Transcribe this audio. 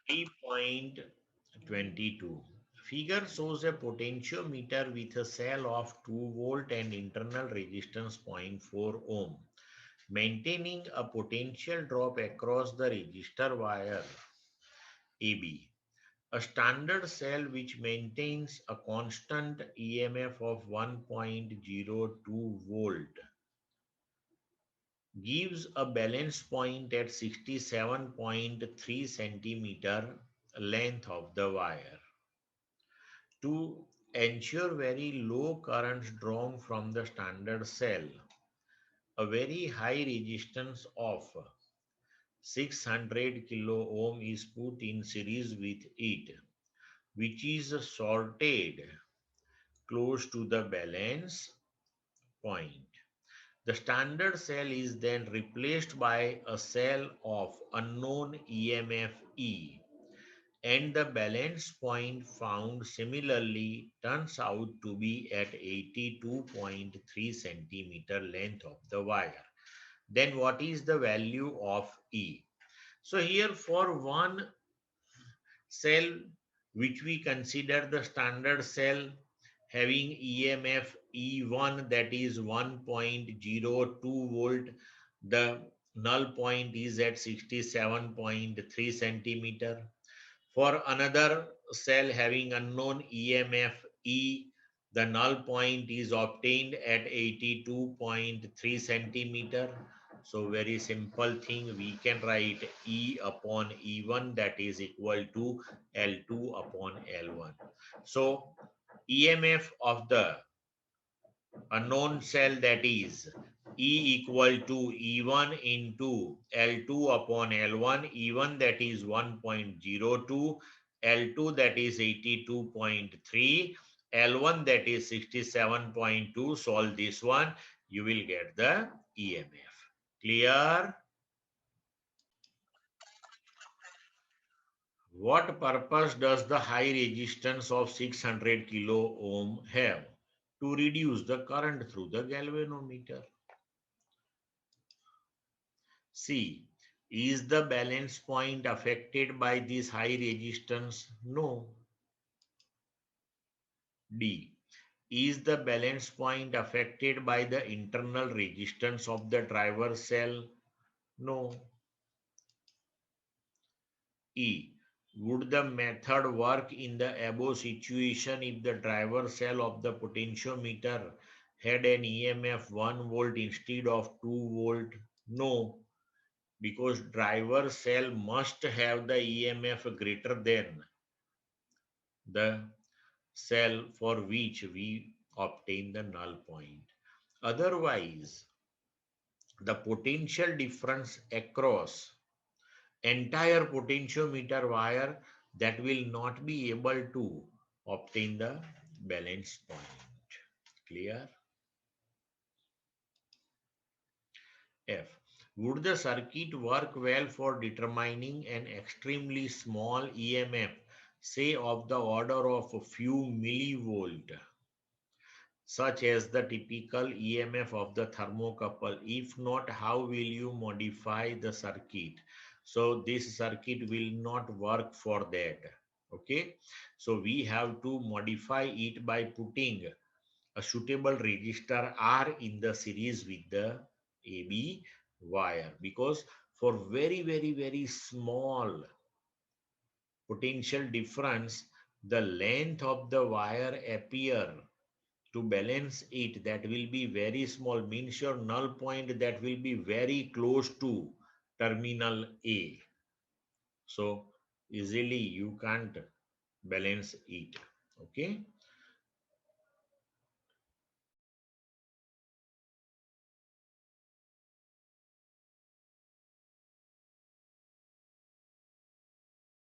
3.22. Figure shows a potentiometer with a cell of 2 volt and internal resistance zero point 0.4 ohm, maintaining a potential drop across the resistor wire AB. A standard cell which maintains a constant EMF of 1.02 volt gives a balance point at 67.3 centimeter length of the wire. To ensure very low currents drawn from the standard cell, a very high resistance of 600 kilo ohm is put in series with it, which is sorted close to the balance point. The standard cell is then replaced by a cell of unknown EMF E, and the balance point found similarly turns out to be at 82.3 centimeter length of the wire. Then what is the value of E? So here for one cell which we consider the standard cell having EMF E1, that is 1.02 volt, the null point is at 67.3 centimeter. For another cell having unknown EMF E, the null point is obtained at 82.3 centimeter. So very simple thing, we can write E upon E1, that is equal to L2 upon L1. So EMF of the unknown cell, that is E equal to E1 into L2 upon L1, E1 that is 1.02, L2 that is 82.3, L1 that is 67.2. Solve this one, you will get the EMF. Clear? What purpose does the high resistance of 600 kilo ohm have? To reduce the current through the galvanometer. C. Is the balance point affected by this high resistance? No. D. Is the balance point affected by the internal resistance of the driver cell? No. E. Would the method work in the above situation if the driver cell of the potentiometer had an EMF 1 volt instead of 2 volt? No, because driver cell must have the EMF greater than the cell for which we obtain the null point. Otherwise, the potential difference across entire potentiometer wire, that will not be able to obtain the balance point. Clear? F. Would the circuit work well for determining an extremely small EMF, say of the order of a few millivolt, such as the typical EMF of the thermocouple? If not, how will you modify the circuit? So this circuit will not work for that. Okay, so we have to modify it by putting a suitable resistor R in the series with the AB wire, because for very small potential difference, the length of the wire appear to balance it, that will be very small, means your null point that will be very close to terminal A. So easily you can't balance it. Okay.